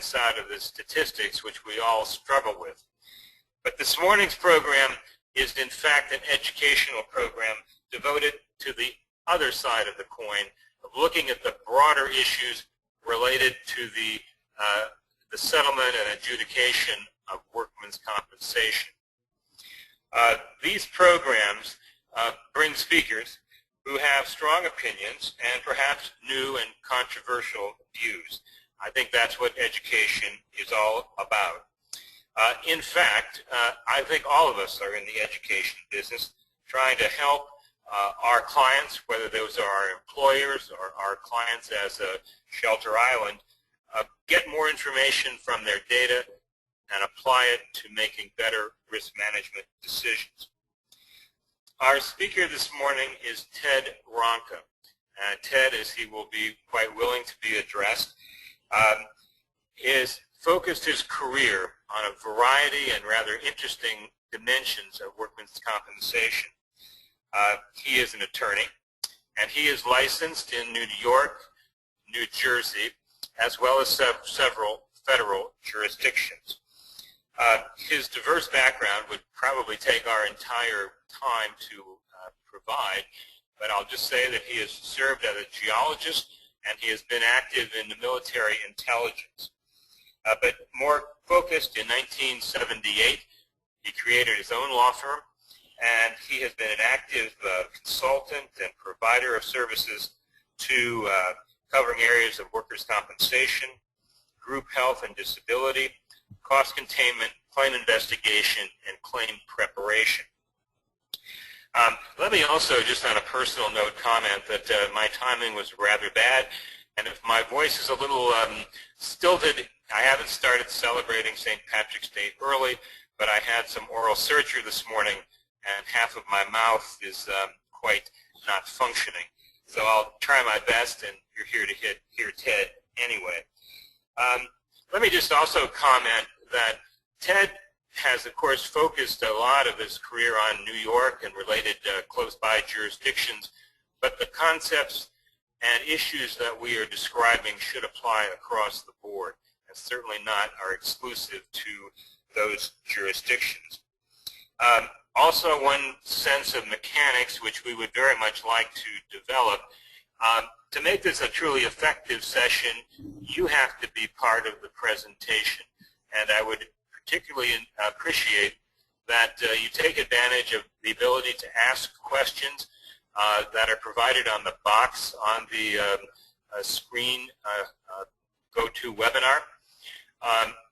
side of the statistics, which we all struggle with. But this morning's program is in fact an educational program devoted to the other side of the coin of looking at the broader issues related to the settlement and adjudication of workmen's compensation. These programs bring speakers who have strong opinions and perhaps new and controversial views. I think that's what education is all about. In fact, I think all of us are in the education business trying to help our clients, whether those are our employers or our clients as a Shelter Island, get more information from their data and apply it to making better risk management decisions. Our speaker this morning is Ted Ronca. Ted, as he will be quite willing to be addressed, has focused his career on a variety and rather interesting dimensions of workmen's compensation. He is an attorney, and he is licensed in New York, New Jersey, as well as several federal jurisdictions. His diverse background would probably take our entire time to provide, but I'll just say that he has served as a geologist and he has been active in the military intelligence. But more focused, in 1978, he created his own law firm, and he has been an active consultant and provider of services to covering areas of workers' compensation, group health and disability, cost containment, claim investigation, and claim preparation. Let me also, just on a personal note, comment that my timing was rather bad, and if my voice is a little stilted, I haven't started celebrating St. Patrick's Day early, but I had some oral surgery this morning, and half of my mouth is quite not functioning. So I'll try my best, and you're here to hear Ted anyway. Let me just also comment that Ted has, of course, focused a lot of his career on New York and related close-by jurisdictions, but the concepts and issues that we are describing should apply across the board, and certainly not are exclusive to those jurisdictions. Also, one sense of mechanics which we would very much like to develop. To make this a truly effective session, you have to be part of the presentation, and I would particularly appreciate that you take advantage of the ability to ask questions that are provided on the box on the screen GoToWebinar.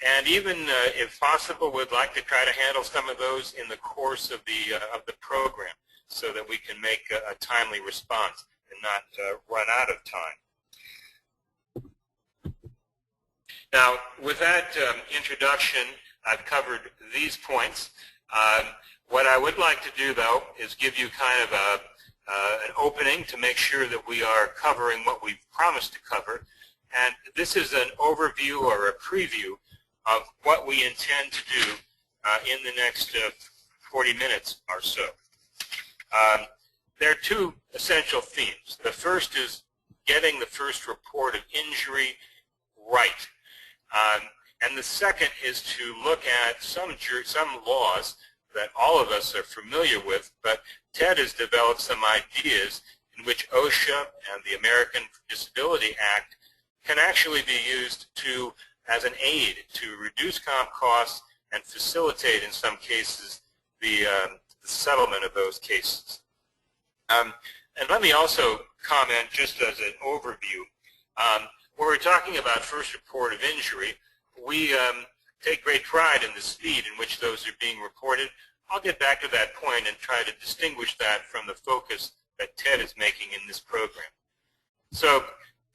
And even, if possible, would like to try to handle some of those in the course of the program so that we can make a timely response and not run out of time. Now, with that introduction, I've covered these points. What I would like to do, though, is give you kind of an opening to make sure that we are covering what we've promised to cover. And this is an overview or a preview of what we intend to do in the next 40 minutes or so. There are two essential themes. The first is getting the first report of injury right. And the second is to look at some laws that all of us are familiar with, but Ted has developed some ideas in which OSHA and the American Disability Act can actually be used as an aid to reduce comp costs and facilitate, in some cases, the settlement of those cases. And let me also comment, just as an overview, when we're talking about first report of injury, we take great pride in the speed in which those are being reported. I'll get back to that point and try to distinguish that from the focus that Ted is making in this program. So,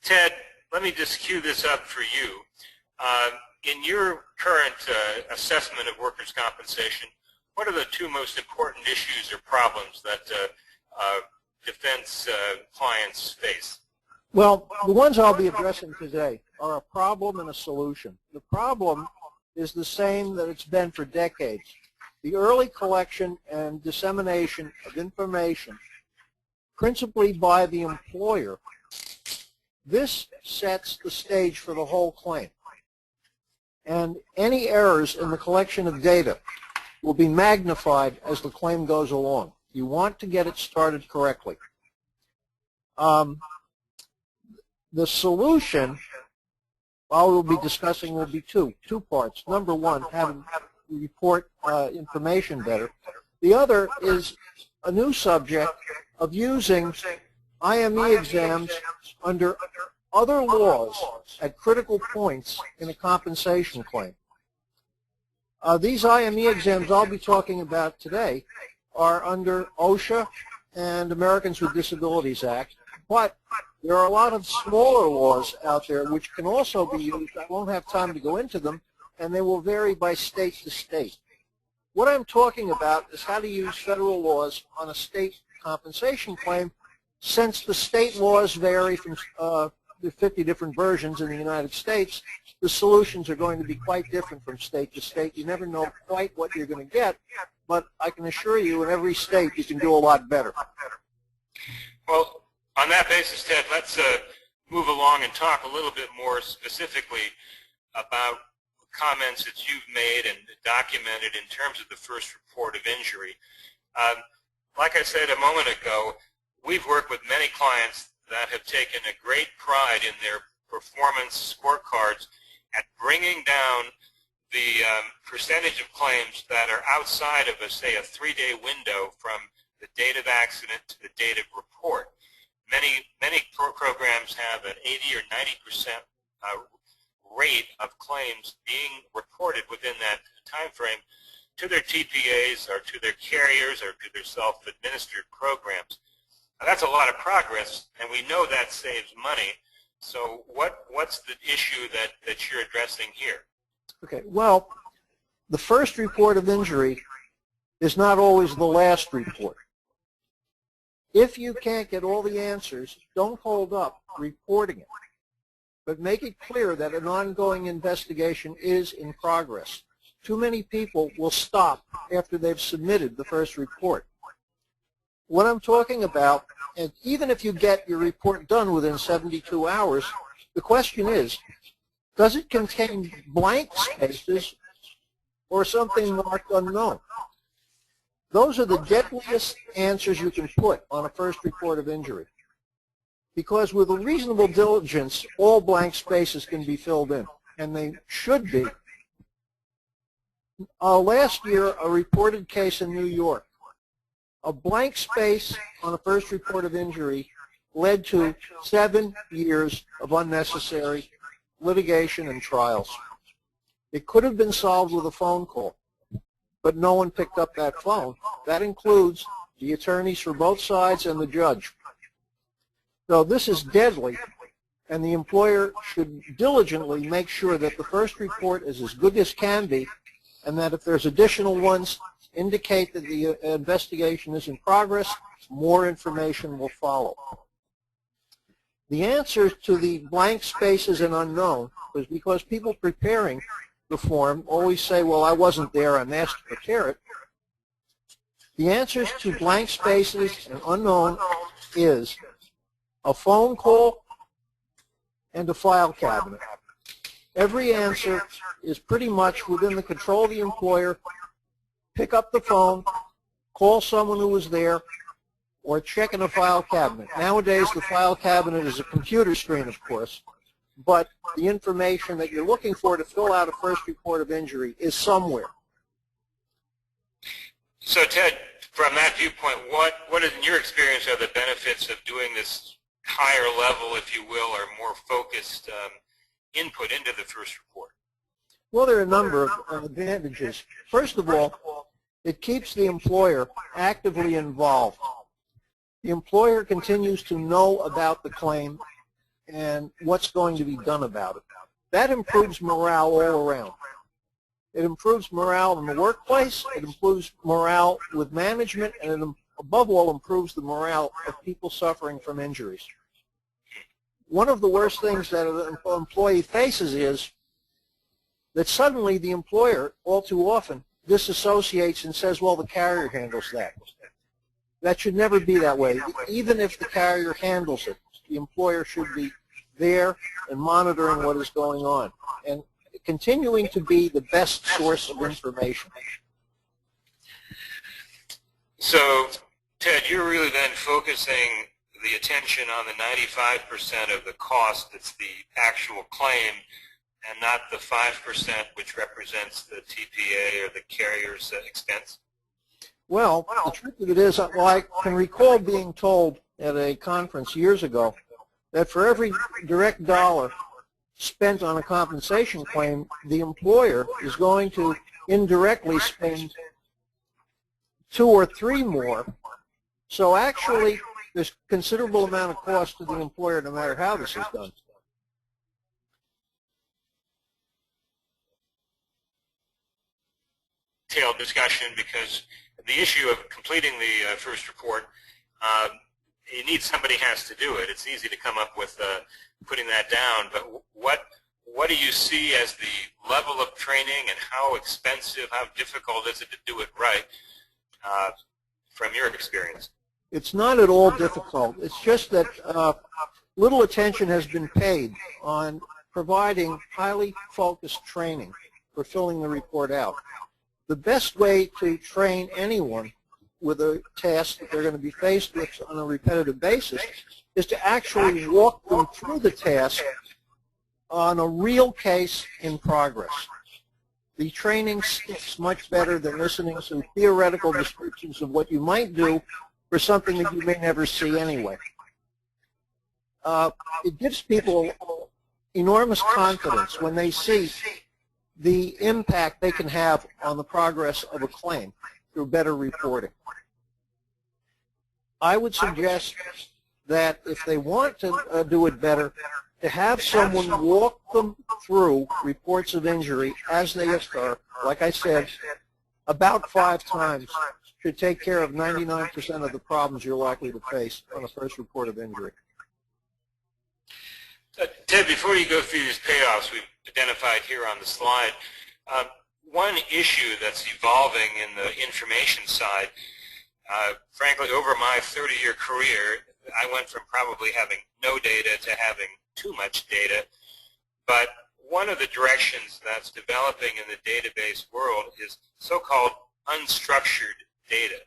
Ted, let me just cue this up for you. In your current assessment of workers' compensation, what are the two most important issues or problems that defense clients face? Well, the ones I'll be addressing today are a problem and a solution. The problem is the same that it's been for decades. The early collection and dissemination of information, principally by the employer, this sets the stage for the whole claim. and any errors in the collection of data will be magnified as the claim goes along. You want to get it started correctly. The solution I will be discussing will be two parts. Number one, having report information better. The other is a new subject of using IME exams under other laws at critical points in a compensation claim. These IME exams I'll be talking about today are under OSHA and Americans with Disabilities Act, but there are a lot of smaller laws out there which can also be used. I won't have time to go into them, and they will vary by state to state. What I'm talking about is how to use federal laws on a state compensation claim. Since the state laws vary from the 50 different versions in the United States, the solutions are going to be quite different from state to state. You never know quite what you're going to get, but I can assure you in every state you can do a lot better. Well, on that basis, Ted, let's move along and talk a little bit more specifically about comments that you've made and documented in terms of the first report of injury. Like I said a moment ago, we've worked with many clients that have taken a great pride in their performance scorecards at bringing down the percentage of claims that are outside of, say, a 3-day window from the date of accident to the date of report. Many programs have an 80 or 90% rate of claims being reported within that time frame to their TPAs or to their carriers or to their self-administered programs. Now, that's a lot of progress, and we know that saves money. So what's the issue that you're addressing here? Okay, well, the first report of injury is not always the last report. If you can't get all the answers, don't hold up reporting it, but make it clear that an ongoing investigation is in progress. Too many people will stop after they've submitted the first report. What I'm talking about, and even if you get your report done within 72 hours, the question is, does it contain blank spaces or something marked unknown? Those are the deadliest answers you can put on a first report of injury, because with a reasonable diligence, all blank spaces can be filled in, and they should be. Last year, a reported case in New York, a blank space on a first report of injury led to 7 years of unnecessary litigation and trials. It could have been solved with a phone call, but no one picked up that phone. That includes the attorneys for both sides and the judge. So this is deadly, and the employer should diligently make sure that the first report is as good as can be, and that if there's additional ones, indicate that the investigation is in progress, more information will follow. The answer to the blank spaces and unknown was because people preparing the form always say, well, I wasn't there, I'm asked to prepare it. The answers to blank spaces and unknown is a phone call and a file cabinet. Every answer is pretty much within the control of the employer. Pick up the phone, call someone who was there, or check in a file cabinet. Nowadays, the file cabinet is a computer screen, of course, but the information that you're looking for to fill out a first report of injury is somewhere. So, Ted, from that viewpoint, what in your experience are the benefits of doing this higher level, if you will, or more focused input into the first report? Well, there are a number of advantages. First of all, it keeps the employer actively involved. The employer continues to know about the claim and what's going to be done about it. That improves morale all around. It improves morale in the workplace, it improves morale with management, and it, above all, improves the morale of people suffering from injuries. One of the worst things that an employee faces is that suddenly the employer, all too often, disassociates and says, well, the carrier handles that. That should never be that way. Even if the carrier handles it, the employer should be there and monitoring what is going on. And continuing to be the best source of information. So, Ted, you're really then focusing the attention on the 95% of the cost that's the actual claim, and not the 5% which represents the TPA or the carrier's expense? Well, the truth of it is, well, I can recall being told at a conference years ago that for every direct dollar spent on a compensation claim, the employer is going to indirectly spend 2 or 3 more. So actually, there's considerable amount of cost to the employer no matter how this is done. Detailed discussion, because the issue of completing the first report, you need somebody has to do it. It's easy to come up with putting that down, but what do you see as the level of training, and how expensive, how difficult is it to do it right from your experience? It's not at all difficult. It's just that little attention has been paid on providing highly focused training for filling the report out. The best way to train anyone with a task that they're going to be faced with on a repetitive basis is to actually walk them through the task on a real case in progress. The training sticks much better than listening to theoretical descriptions of what you might do for something that you may never see anyway. It gives people enormous confidence when they see the impact they can have on the progress of a claim through better reporting. I would suggest that if they want to do it better, to have someone walk them through reports of injury as they occur, like I said, about 5 times should take care of 99% of the problems you're likely to face on a first report of injury. Ted, before you go through these payoffs we've identified here on the slide, one issue that's evolving in the information side, frankly, over my 30-year career, I went from probably having no data to having too much data. But one of the directions that's developing in the database world is so-called unstructured data,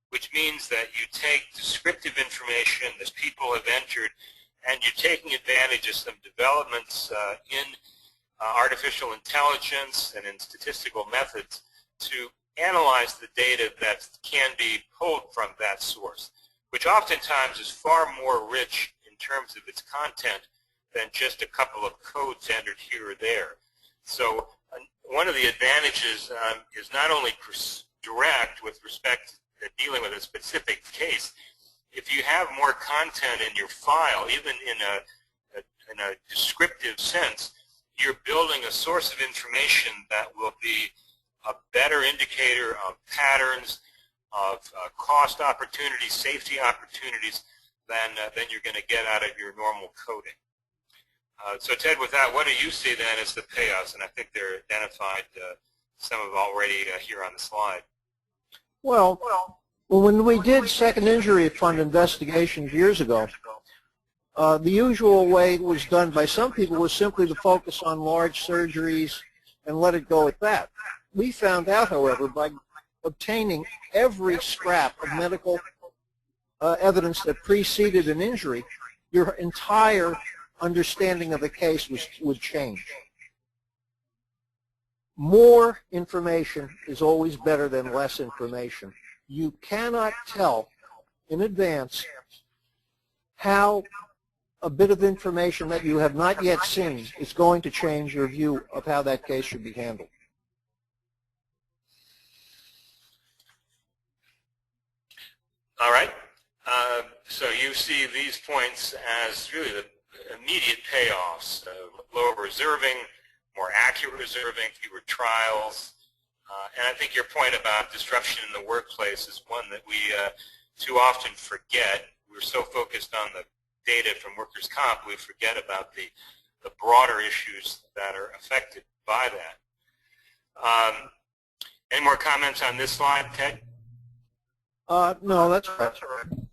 which means that you take descriptive information that people have entered, and you're taking advantage of some developments in artificial intelligence and in statistical methods to analyze the data that can be pulled from that source, which oftentimes is far more rich in terms of its content than just a couple of codes entered here or there. So one of the advantages is not only direct with respect to dealing with a specific case. If you have more content in your file, even in a descriptive sense, you're building a source of information that will be a better indicator of patterns, of cost opportunities, safety opportunities than you're going to get out of your normal coding. So Ted, with that, what do you see then as the payoffs? And I think they're identified, some of already here on the slide. Well, when we did second injury fund investigations years ago, the usual way it was done by some people was simply to focus on large surgeries and let it go at that. We found out, however, by obtaining every scrap of medical evidence that preceded an injury, your entire understanding of the case would change. More information is always better than less information. You cannot tell in advance how a bit of information that you have not yet seen is going to change your view of how that case should be handled. All right. So you see these points as really the immediate payoffs, lower reserving, more accurate reserving, fewer trials. And I think your point about disruption in the workplace is one that we too often forget. We're so focused on the data from workers' comp, we forget about the broader issues that are affected by that. Any more comments on this slide, Ted? No, that's right.